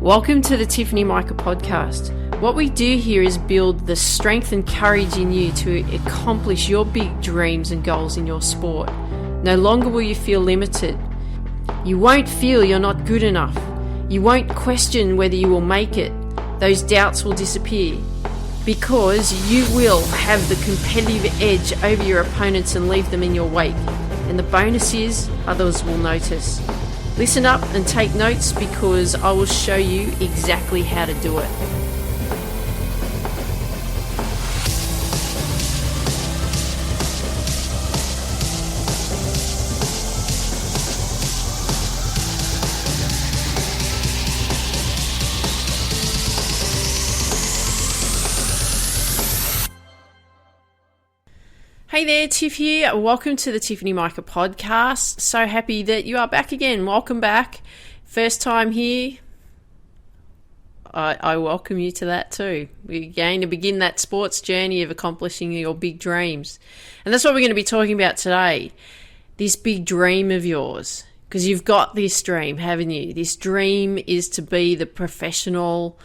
Welcome to the Tiffany Micah podcast. What we do here is build the strength and courage in you to accomplish your big dreams and goals in your sport. No longer will you feel limited. You won't feel you're not good enough. You won't question whether you will make it. Those doubts will disappear because you will have the competitive edge over your opponents and leave them in your wake. And the bonus is others will notice. Listen up and take notes because I will show you exactly how to do it. Hey there, Tiff here. Welcome to the Tiffany Micah podcast. So happy that you are back again. Welcome back. First time here. I welcome you to that too. We're going to begin that sports journey of accomplishing your big dreams. And that's what we're going to be talking about today. This big dream of yours. Because you've got this dream, haven't you? This dream is to be the professional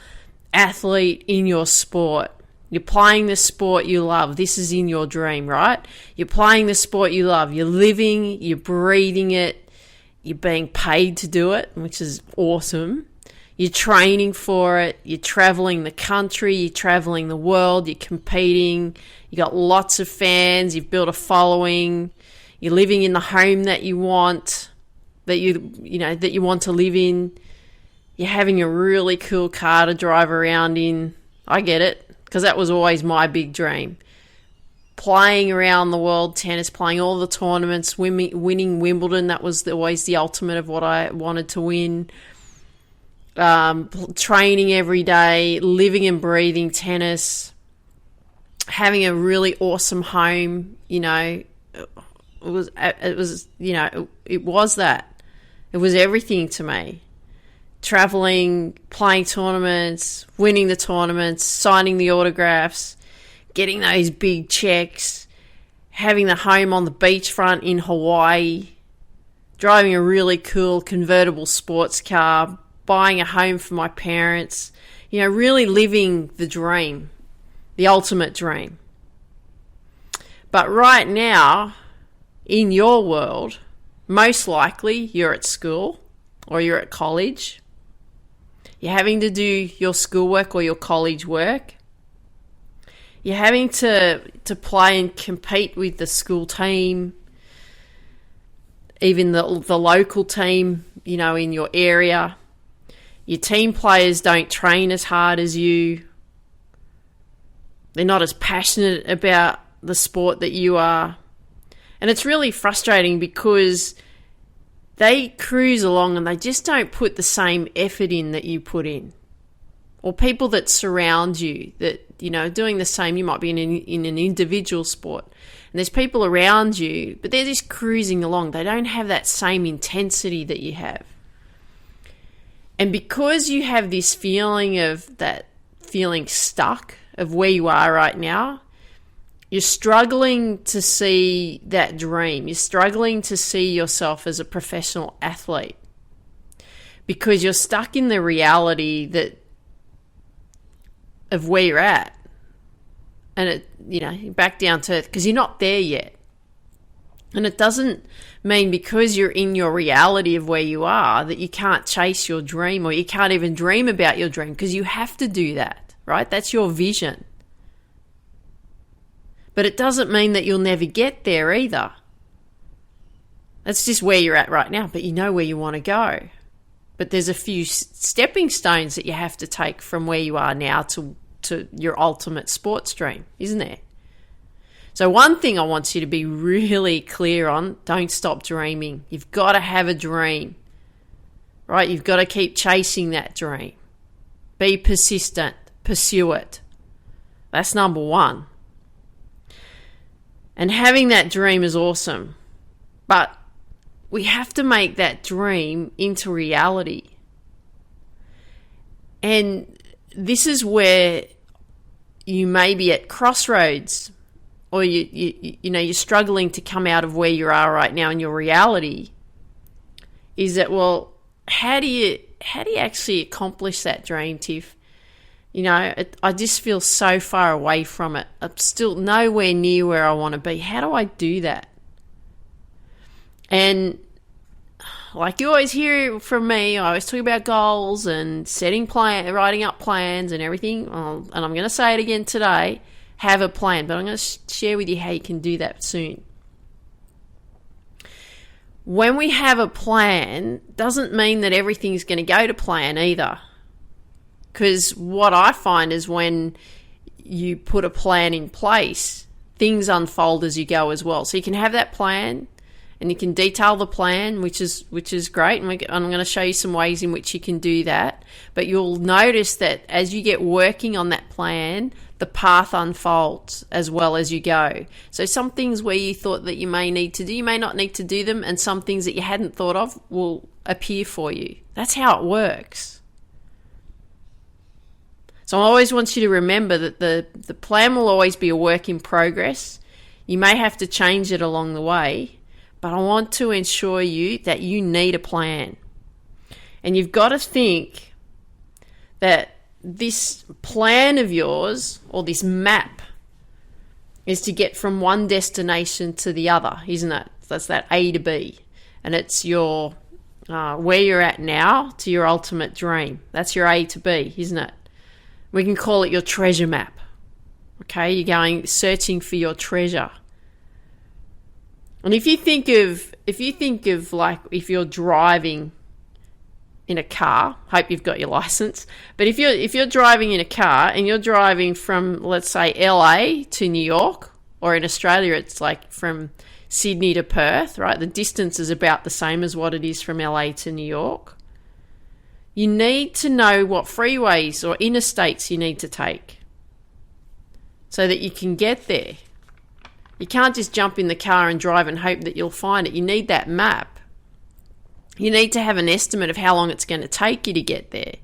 athlete in your sport. You're playing the sport you love. This is in your dream, right? You're playing the sport you love. You're living, you're breathing it. You're being paid to do it, which is awesome. You're training for it. You're traveling the country. You're traveling the world. You're competing. You got lots of fans. You've built a following. You're living in the home that you want, that you want to live in. You're having a really cool car to drive around in. I get it. Because that was always my big dream. Playing around the world tennis, playing all the tournaments, winning Wimbledon, that was always the ultimate of what I wanted to win. Training every day, living and breathing tennis, having a really awesome home, it was that. It was everything to me. Traveling, playing tournaments, winning the tournaments, signing the autographs, getting those big checks, having the home on the beachfront in Hawaii, driving a really cool convertible sports car, buying a home for my parents, really living the dream, the ultimate dream. But right now, in your world, most likely you're at school or you're at college. You're having to do your schoolwork or your college work. You're having to play and compete with the school team, even the local team, in your area. Your team players don't train as hard as you. They're not as passionate about the sport that you are. And it's really frustrating because they cruise along and they just don't put the same effort in that you put in. Or people that surround you that, doing the same. You might be in an individual sport. And there's people around you, but they're just cruising along. They don't have that same intensity that you have. And because you have this feeling stuck of where you are right now, you're struggling to see that dream. You're struggling to see yourself as a professional athlete because you're stuck in the reality of where you're at. And back down to earth because you're not there yet. And it doesn't mean because you're in your reality of where you are that you can't chase your dream or you can't even dream about your dream because you have to do that, right? That's your vision. But it doesn't mean that you'll never get there either. That's just where you're at right now, but you know where you want to go. But there's a few stepping stones that you have to take from where you are now to your ultimate sports dream, isn't there? So one thing I want you to be really clear on, don't stop dreaming. You've got to have a dream, right? You've got to keep chasing that dream. Be persistent. Pursue it. That's number one. And having that dream is awesome. But we have to make that dream into reality. And this is where you may be at crossroads or you're struggling to come out of where you are right now in your reality is that, well, how do you actually accomplish that dream, Tiff? I just feel so far away from it. I'm still nowhere near where I want to be. How do I do that? And like you always hear from me, I always talk about goals and writing up plans and everything. And I'm going to say it again today, have a plan. But I'm going to share with you how you can do that soon. When we have a plan, doesn't mean that everything's going to go to plan either. Because what I find is when you put a plan in place, things unfold as you go as well. So you can have that plan and you can detail the plan, which is great. And I'm going to show you some ways in which you can do that. But you'll notice that as you get working on that plan, the path unfolds as well as you go. So some things where you thought that you may need to do, you may not need to do them. And some things that you hadn't thought of will appear for you. That's how it works. So I always want you to remember that the plan will always be a work in progress. You may have to change it along the way, but I want to ensure you that you need a plan. And you've got to think that this plan of yours, or this map, is to get from one destination to the other, isn't it? That's that A to B. And it's your where you're at now to your ultimate dream. That's your A to B, isn't it? We can call it your treasure map. Okay, you're going searching for your treasure. And if you think of like if you're driving in a car, hope you've got your license. But if you're driving in a car and you're driving from, let's say, LA to New York, or in Australia it's like from Sydney to Perth, right? The distance is about the same as what it is from LA to New York. You need to know what freeways or interstates you need to take so that you can get there. You can't just jump in the car and drive and hope that you'll find it. You need that map. You need to have an estimate of how long it's going to take you to get there.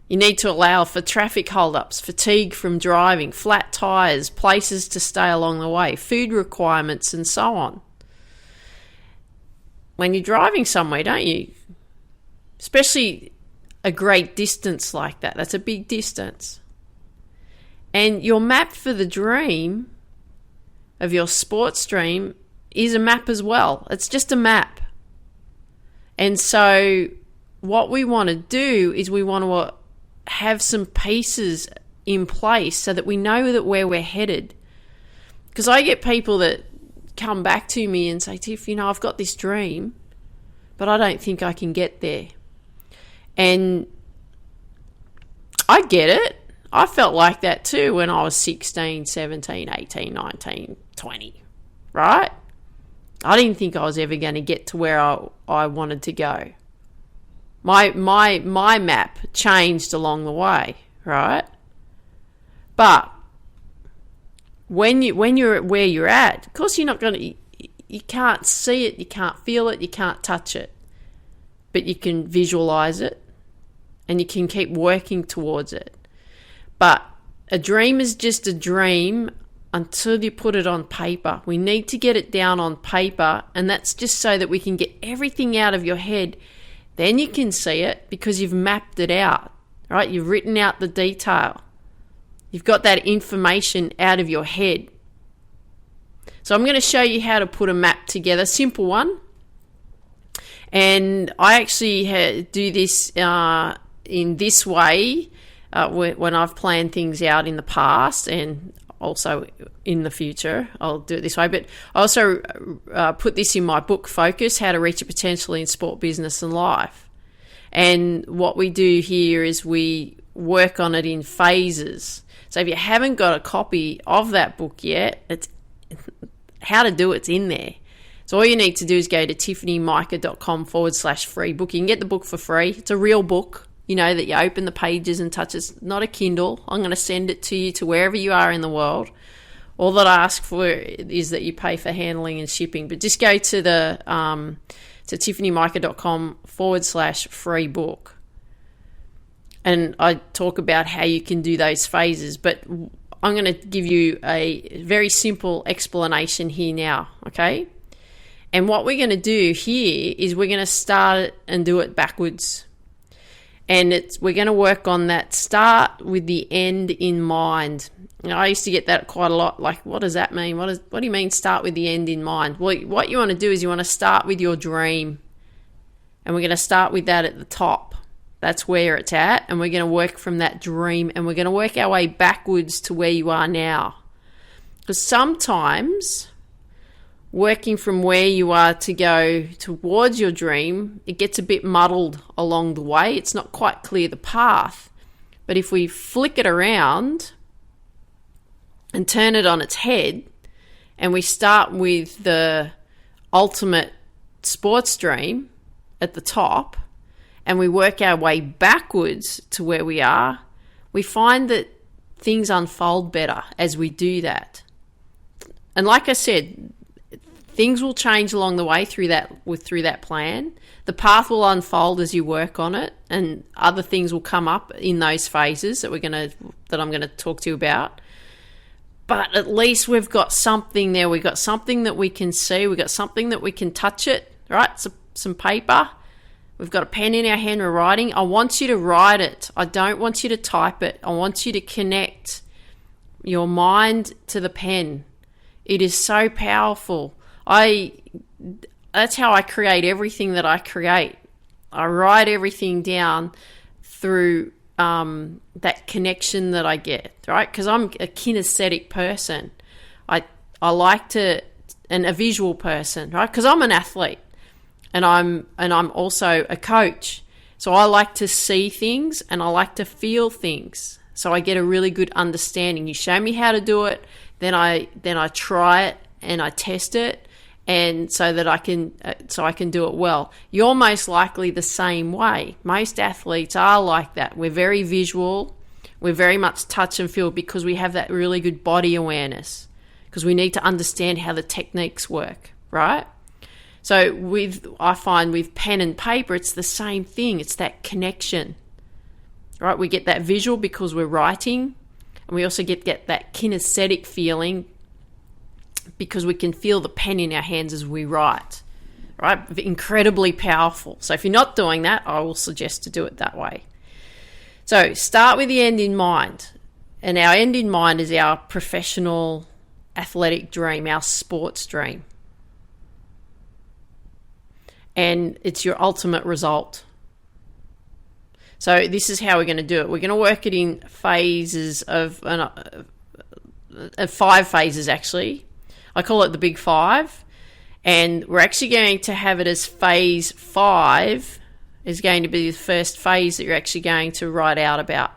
You need to allow for traffic holdups, fatigue from driving, flat tyres, places to stay along the way, food requirements, and so on. When you're driving somewhere, don't you? Especially a great distance like that. That's a big distance. And your map for the dream of your sports dream is a map as well. It's just a map. And so what we want to do is we want to have some pieces in place so that we know that where we're headed. Because I get people that come back to me and say, Tiff, I've got this dream, but I don't think I can get there. And I get it. I felt like that too when I was 16, 17, 18, 19, 20, right? I didn't think I was ever going to get to where I wanted to go. My map changed along the way, right? But when you're where you're at, of course you're not going to, you can't see it, you can't feel it, you can't touch it. But you can visualize it and you can keep working towards it. But a dream is just a dream until you put it on paper. We need to get it down on paper, and that's just so that we can get everything out of your head. Then you can see it because you've mapped it out, right? You've written out the detail. You've got that information out of your head. So I'm going to show you how to put a map together, simple one. And I actually do this in this way when I've planned things out in the past, and also in the future I'll do it this way. But I also put this in my book, Focus, How to Reach Your Potential in Sport, Business and Life. And what we do here is we work on it in phases. So if you haven't got a copy of that book yet, it's how to do it's in there. So all you need to do is go to tiffanymica.com/free book. You can get the book for free. It's a real book, that you open the pages and touch. It's not a Kindle. I'm going to send it to you to wherever you are in the world. All that I ask for is that you pay for handling and shipping. But just go to the to tiffanymica.com/free book. And I talk about how you can do those phases. But I'm going to give you a very simple explanation here now, okay? And what we're going to do here is we're going to start it and do it backwards. And we're going to work on that start with the end in mind. I used to get that quite a lot. Like, what does that mean? What do you mean start with the end in mind? Well, what you want to do is you want to start with your dream. And we're going to start with that at the top. That's where it's at. And we're going to work from that dream. And we're going to work our way backwards to where you are now. Because sometimes working from where you are to go towards your dream, it gets a bit muddled along the way. It's not quite clear the path. But if we flick it around and turn it on its head, and we start with the ultimate sports dream at the top, and we work our way backwards to where we are, we find that things unfold better as we do that. And like I said, things will change along the way through that plan. The path will unfold as you work on it, and other things will come up in those phases that I'm gonna talk to you about. But at least we've got something there. We've got something that we can see. We've got something that we can touch it, right? Some paper. We've got a pen in our hand. We're writing. I want you to write it. I don't want you to type it. I want you to connect your mind to the pen. It is so powerful. That's how I create everything that I create. I write everything down through that connection that I get, right? Because I'm a kinesthetic person. I like to, and a visual person, right? Because I'm an athlete, and I'm also a coach. So I like to see things and I like to feel things. So I get a really good understanding. You show me how to do it, then I try it and I test it, and so that I can do it well. You're most likely the same way. Most athletes are like that. We're very visual. We're very much touch and feel because we have that really good body awareness, because we need to understand how the techniques work, right? So I find with pen and paper, it's the same thing. It's that connection, right? We get that visual because we're writing, and we also get that kinesthetic feeling because we can feel the pen in our hands as we write, right? Incredibly powerful. So if you're not doing that, I will suggest to do it that way. So start with the end in mind. And our end in mind is our professional athletic dream, our sports dream. And it's your ultimate result. So this is how we're going to do it. We're going to work it in phases of 5 phases, actually. I call it the big 5. And we're actually going to have it as phase 5 is going to be the first phase that you're actually going to write out about.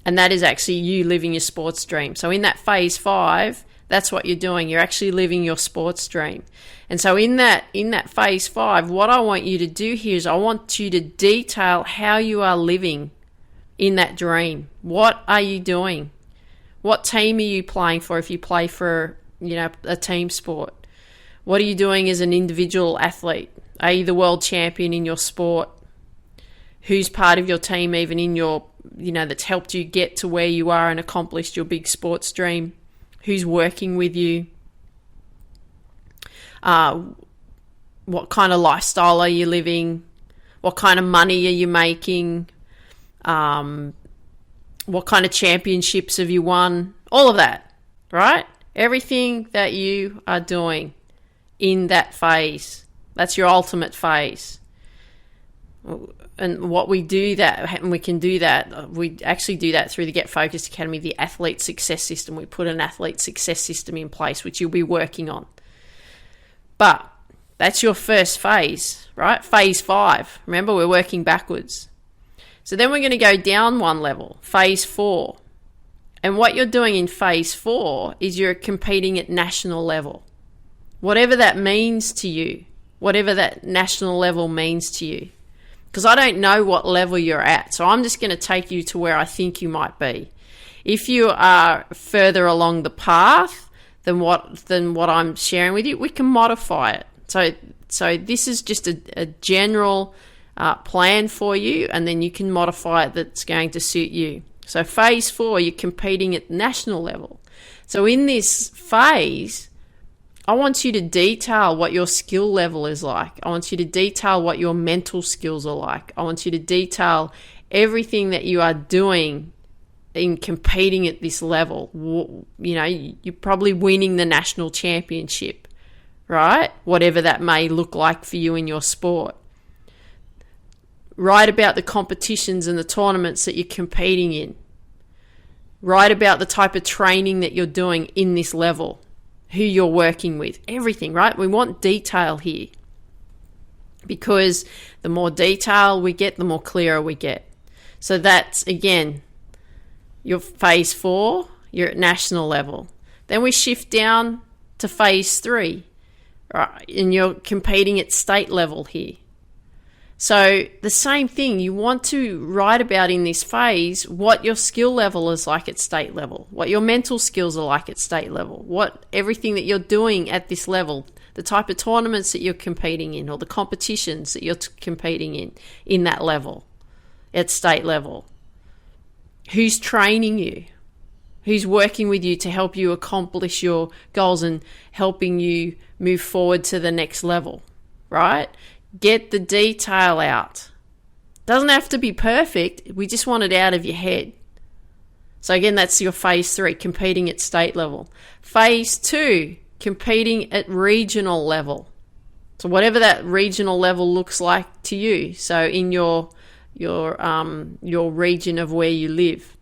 And that is actually you living your sports dream. So in that phase 5, that's what you're doing. You're actually living your sports dream. And so in that phase 5, what I want you to do here is I want you to detail how you are living in that dream. What are you doing? What team are you playing for if you play for, a team sport? What are you doing as an individual athlete? Are you the world champion in your sport? Who's part of your team even in your, that's helped you get to where you are and accomplished your big sports dream? Who's working with you? What kind of lifestyle are you living? What kind of money are you making? What kind of championships have you won? All of that, right? Everything that you are doing in that phase. That's your ultimate phase. And what we do that, and we can do that, we actually do that through the Get Focused Academy, the Athlete Success System. We put an Athlete Success System in place, which you'll be working on. But that's your first phase, right? Phase 5. Remember, we're working backwards. So then we're going to go down one level, phase 4. And what you're doing in phase 4 is you're competing at national level. Whatever that means to you, whatever that national level means to you. Because I don't know what level you're at, so I'm just going to take you to where I think you might be. If you are further along the path than what I'm sharing with you, we can modify it. So this is just a general plan for you, and then you can modify it that's going to suit you. So phase 4, you're competing at national level. So in this phase, I want you to detail what your skill level is like. I want you to detail what your mental skills are like. I want you to detail everything that you are doing in competing at this level. You know, you're probably winning the national championship, right? Whatever that may look like for you in your sport. Write about the competitions and the tournaments that you're competing in. Write about the type of training that you're doing in this level, who you're working with, everything, right? We want detail here, because the more detail we get, the more clearer we get. So that's, again, your phase 4, you're at national level. Then we shift down to phase 3, right? And you're competing at state level here. So the same thing, you want to write about in this phase what your skill level is like at state level, what your mental skills are like at state level, what everything that you're doing at this level, the type of tournaments that you're competing in, or the competitions that you're competing in that level, at state level. Who's training you? Who's working with you to help you accomplish your goals and helping you move forward to the next level, right? Get the detail out. Doesn't have to be perfect. We just want it out of your head. So again, that's your phase 3, competing at state level. Phase 2, competing at regional level. So whatever that regional level looks like to you. So in your region of where you live.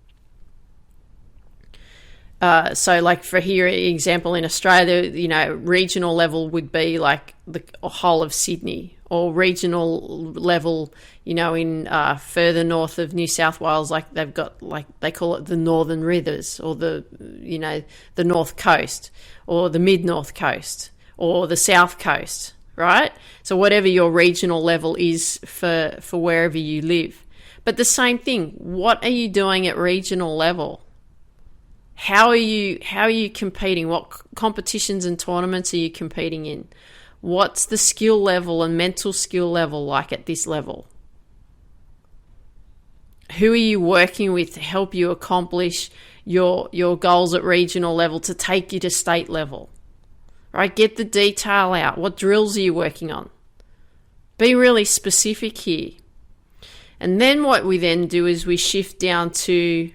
So like for here, example in Australia, you know, regional level would be like the whole of Sydney, or regional level, you know, in further north of New South Wales, like they've got, like they call it the Northern Rivers, or the, you know, the North Coast, or the Mid-North Coast, or the South Coast, right? So whatever your regional level is for wherever you live. But the same thing, what are you doing at regional level? How are you competing? What competitions and tournaments are you competing in? What's the skill level and mental skill level like at this level? Who are you working with to help you accomplish your goals at regional level to take you to state level? Right? Get the detail out. What drills are you working on? Be really specific here. And then what we then do is we shift down to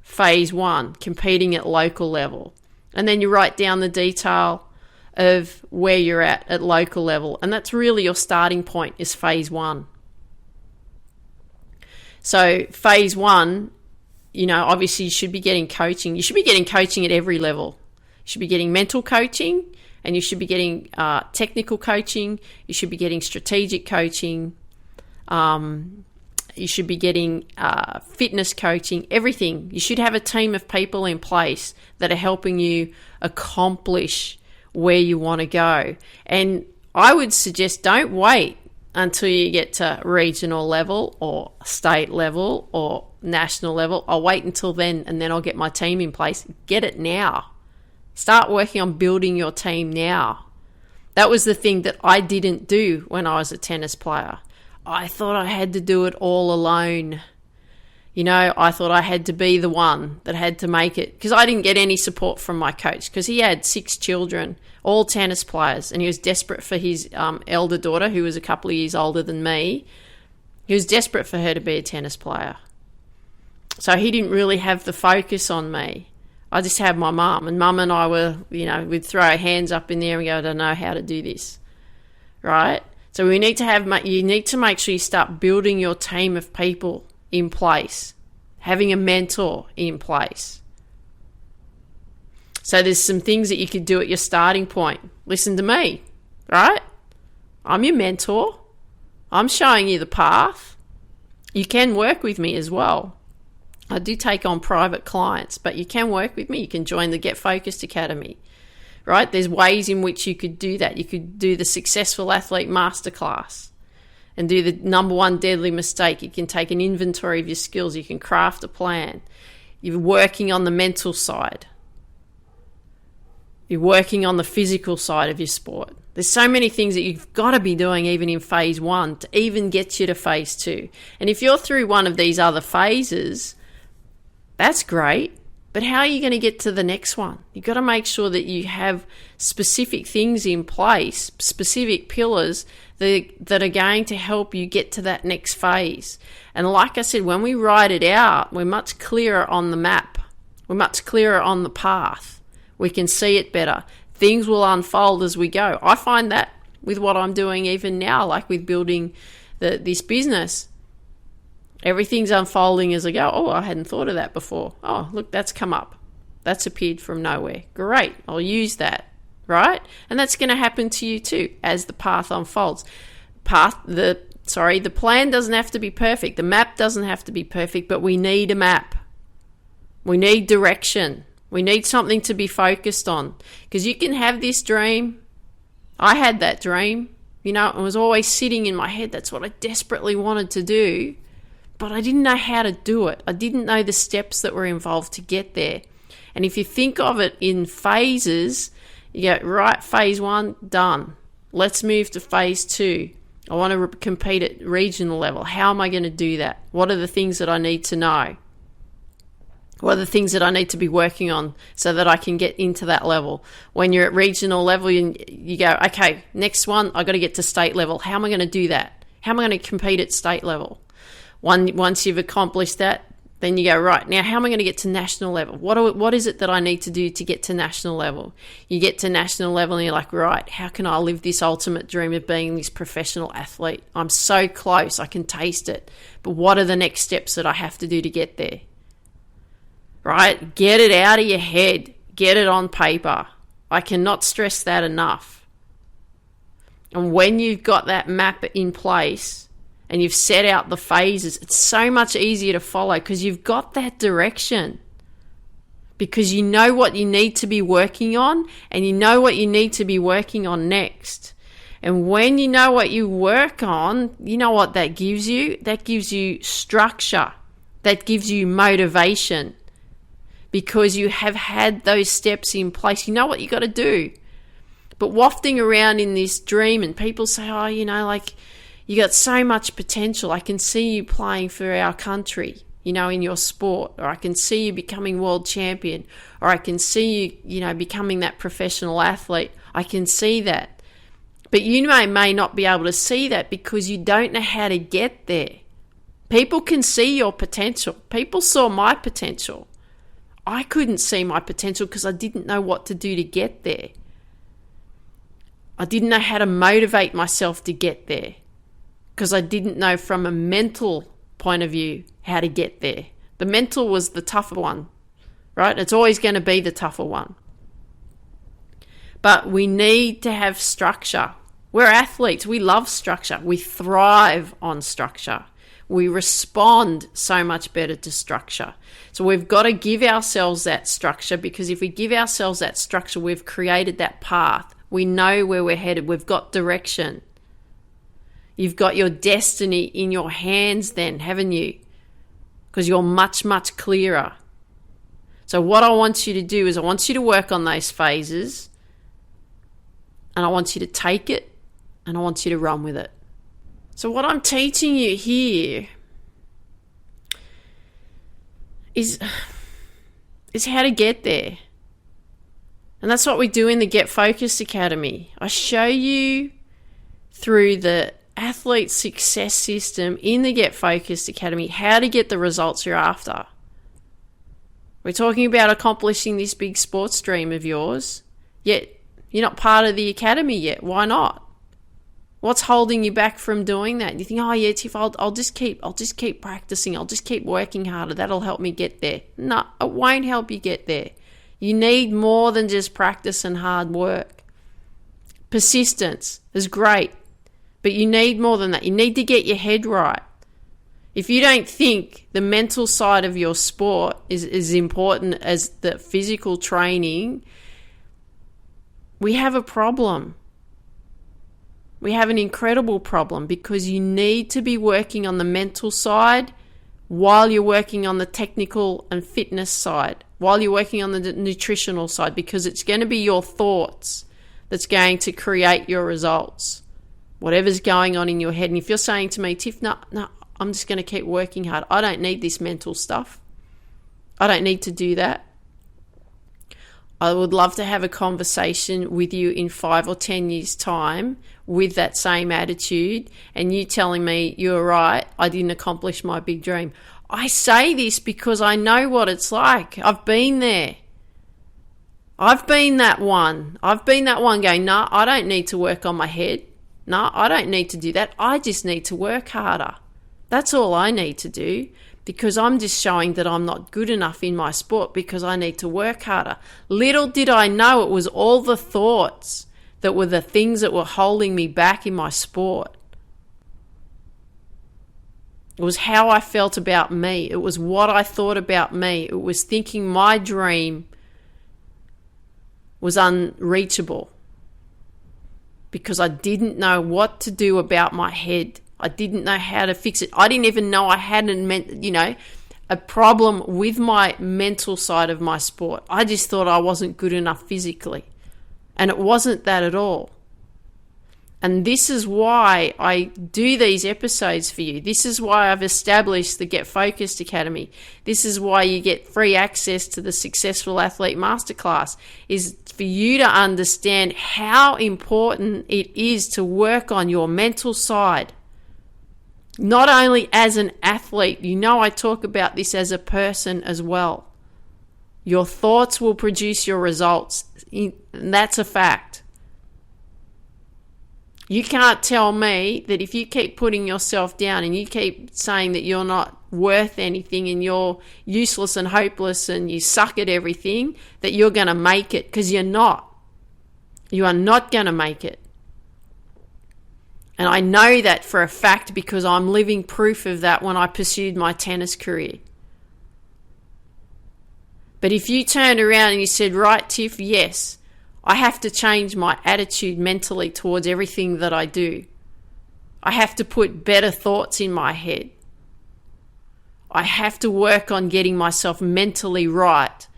phase 1, competing at local level. And then you write down the detail of where you're at local level. And that's really your starting point, is phase 1. So phase 1, you know, obviously you should be getting coaching. You should be getting coaching at every level. You should be getting mental coaching, and you should be getting technical coaching. You should be getting strategic coaching. You should be getting fitness coaching, everything. You should have a team of people in place that are helping you accomplish where you want to go. And I would suggest don't wait until you get to regional level or state level or national level. I'll wait until then, and then I'll get my team in place. Get it now. Start working on building your team now. That was the thing that I didn't do when I was a tennis player. I thought I had to do it all alone. You know, I thought I had to be the one that had to make it, because I didn't get any support from my coach, because he had 6 children, all tennis players, and he was desperate for his elder daughter, who was a couple of years older than me. He was desperate for her to be a tennis player. So he didn't really have the focus on me. I just had my mum, and mum and I were, you know, we'd throw our hands up in the air and go, I don't know how to do this, right? So you need to make sure you start building your team of people in place, having a mentor in place. So there's some things that you could do at your starting point. Listen to me, right? I'm your mentor. I'm showing you the path. You can work with me as well. I do take on private clients, but you can work with me. You can join the Get Focused Academy, right? There's ways in which you could do that. You could do the Successful Athlete Masterclass and do the number 1 deadly mistake. You can take an inventory of your skills. You can craft a plan. You're working on the mental side. You're working on the physical side of your sport. There's so many things that you've got to be doing even in phase 1 to even get you to phase 2. And if you're through one of these other phases, that's great. But how are you going to get to the next one? You've got to make sure that you have specific things in place, specific pillars that are going to help you get to that next phase. And like I said, when we write it out, we're much clearer on the map. We're much clearer on the path. We can see it better. Things will unfold as we go. I find that with what I'm doing even now, like with building this business. Everything's unfolding as I go. Oh, I hadn't thought of that before. Oh, look, that's come up. That's appeared from nowhere. Great, I'll use that, right? And that's going to happen to you too as the path unfolds. The plan doesn't have to be perfect. The map doesn't have to be perfect, but we need a map. We need direction. We need something to be focused on. Because you can have this dream. I had that dream. It was always sitting in my head. That's what I desperately wanted to do. But I didn't know how to do it. I didn't know the steps that were involved to get there. And if you think of it in phases, you go, right, phase 1, done. Let's move to phase 2. I want to compete at regional level. How am I going to do that? What are the things that I need to know? What are the things that I need to be working on so that I can get into that level? When you're at regional level, you go, okay, next one, I've got to get to state level. How am I going to do that? How am I going to compete at state level? Once you've accomplished that, then you go, right, now how am I going to get to national level? What is it that I need to do to get to national level? You get to national level and you're like, right, how can I live this ultimate dream of being this professional athlete? I'm so close, I can taste it. But what are the next steps that I have to do to get there? Right? Get it out of your head. Get it on paper. I cannot stress that enough. And when you've got that map in place, and you've set out the phases, it's so much easier to follow because you've got that direction. Because you know what you need to be working on and you know what you need to be working on next. And when you know what you work on, you know what that gives you? That gives you structure. That gives you motivation. Because you have had those steps in place. You know what you got to do. But wafting around in this dream and people say, oh, you got so much potential. I can see you playing for our country, in your sport, or I can see you becoming world champion, or I can see you, becoming that professional athlete. I can see that. But you may not be able to see that because you don't know how to get there. People can see your potential. People saw my potential. I couldn't see my potential because I didn't know what to do to get there. I didn't know how to motivate myself to get there. Because I didn't know from a mental point of view how to get there. The mental was the tougher one, right? It's always going to be the tougher one. But we need to have structure. We're athletes. We love structure. We thrive on structure. We respond so much better to structure. So we've got to give ourselves that structure because if we give ourselves that structure, we've created that path. We know where we're headed. We've got direction. You've got your destiny in your hands then, haven't you? Because you're much, much clearer. So what I want you to do is I want you to work on those phases and I want you to take it and I want you to run with it. So what I'm teaching you here is how to get there. And that's what we do in the Get Focused Academy. I show you through the athlete success system in the Get Focused Academy how to get the results you're after. We're talking about accomplishing this big sports dream of yours, yet you're not part of the academy yet. Why not? What's holding you back from doing that? You think, oh yeah, Tiff, I'll just keep practicing. I'll just keep working harder. That'll help me get there. No, it won't help you get there. You need more than just practice and hard work. Persistence is great. But you need more than that. You need to get your head right. If you don't think the mental side of your sport is as important as the physical training, we have a problem. We have an incredible problem because you need to be working on the mental side while you're working on the technical and fitness side, while you're working on the nutritional side, because it's going to be your thoughts that's going to create your results. Whatever's going on in your head. And if you're saying to me, Tiff, no, I'm just going to keep working hard. I don't need this mental stuff. I don't need to do that. I would love to have a conversation with you in 5 or 10 years' time with that same attitude and you telling me, you're right, I didn't accomplish my big dream. I say this because I know what it's like. I've been there. I've been that one. I've been that one going, no, I don't need to work on my head. No, I don't need to do that. I just need to work harder. That's all I need to do, because I'm just showing that I'm not good enough in my sport because I need to work harder. Little did I know it was all the thoughts that were the things that were holding me back in my sport. It was how I felt about me. It was what I thought about me. It was thinking my dream was unreachable because I didn't know what to do about my head. I didn't know how to fix it. I didn't even know I had a problem with my mental side of my sport. I just thought I wasn't good enough physically. And it wasn't that at all. And this is why I do these episodes for you. This is why I've established the Get Focused Academy. This is why you get free access to the Successful Athlete Masterclass, is for you to understand how important it is to work on your mental side. Not only as an athlete, I talk about this as a person as well. Your thoughts will produce your results, and that's a fact. You can't tell me that if you keep putting yourself down and you keep saying that you're not worth anything and you're useless and hopeless and you suck at everything, that you're going to make it, because you're not. You are not going to make it. And I know that for a fact because I'm living proof of that when I pursued my tennis career. But if you turned around and you said, right, Tiff, yes, I have to change my attitude mentally towards everything that I do. I have to put better thoughts in my head. I have to work on getting myself mentally right,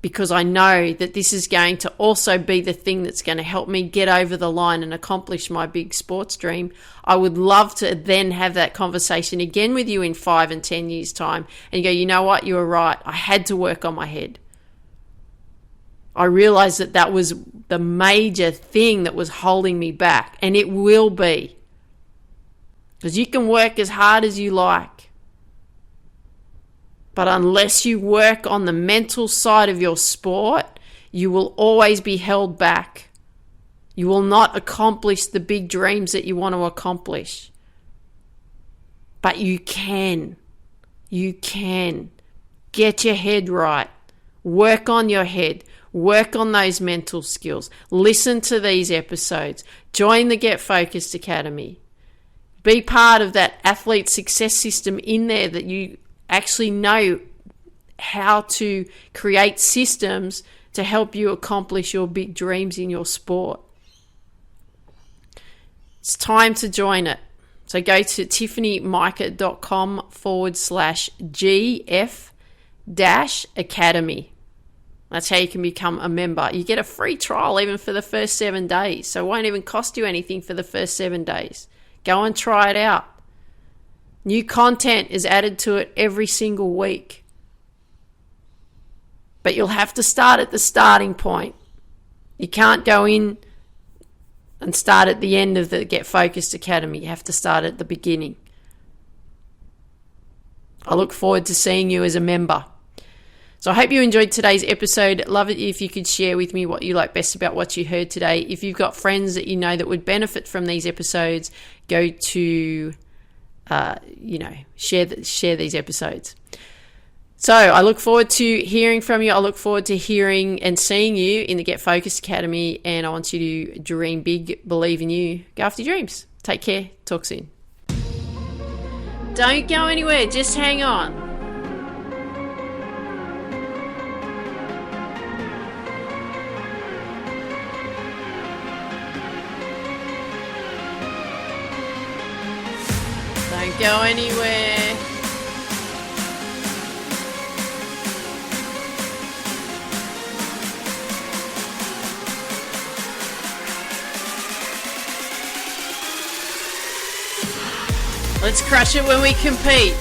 because I know that this is going to also be the thing that's going to help me get over the line and accomplish my big sports dream. I would love to then have that conversation again with you in 5 and 10 years' time and you go, you know what, you were right. I had to work on my head. I realized that that was the major thing that was holding me back, and it will be. Because you can work as hard as you like, but unless you work on the mental side of your sport, you will always be held back. You will not accomplish the big dreams that you want to accomplish. But you can. You can. Get your head right. Work on your head. Work on those mental skills. Listen to these episodes. Join the Get Focused Academy. Be part of that athlete success system in there, that you actually know how to create systems to help you accomplish your big dreams in your sport. It's time to join it. So go to tiffanymica.com/GF-Academy. That's how you can become a member. You get a free trial even for the first 7 days. So it won't even cost you anything for the first 7 days. Go and try it out. New content is added to it every single week. But you'll have to start at the starting point. You can't go in and start at the end of the Get Focused Academy. You have to start at the beginning. I look forward to seeing you as a member. So I hope you enjoyed today's episode. Love it if you could share with me what you like best about what you heard today. If you've got friends that you know that would benefit from these episodes, go to, share these episodes. So I look forward to hearing from you. I look forward to hearing and seeing you in the Get Focused Academy. And I want you to dream big, believe in you, go after your dreams. Take care. Talk soon. Don't go anywhere. Just hang on. Don't go anywhere. Let's crush it when we compete.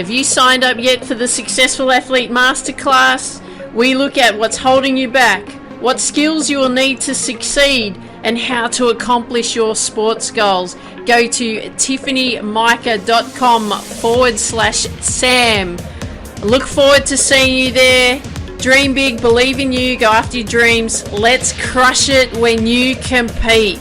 Have you signed up yet for the Successful Athlete Masterclass? We look at what's holding you back, what skills you will need to succeed, and how to accomplish your sports goals. Go to tiffanymica.com/Sam. Look forward to seeing you there. Dream big, believe in you, go after your dreams. Let's crush it when you compete.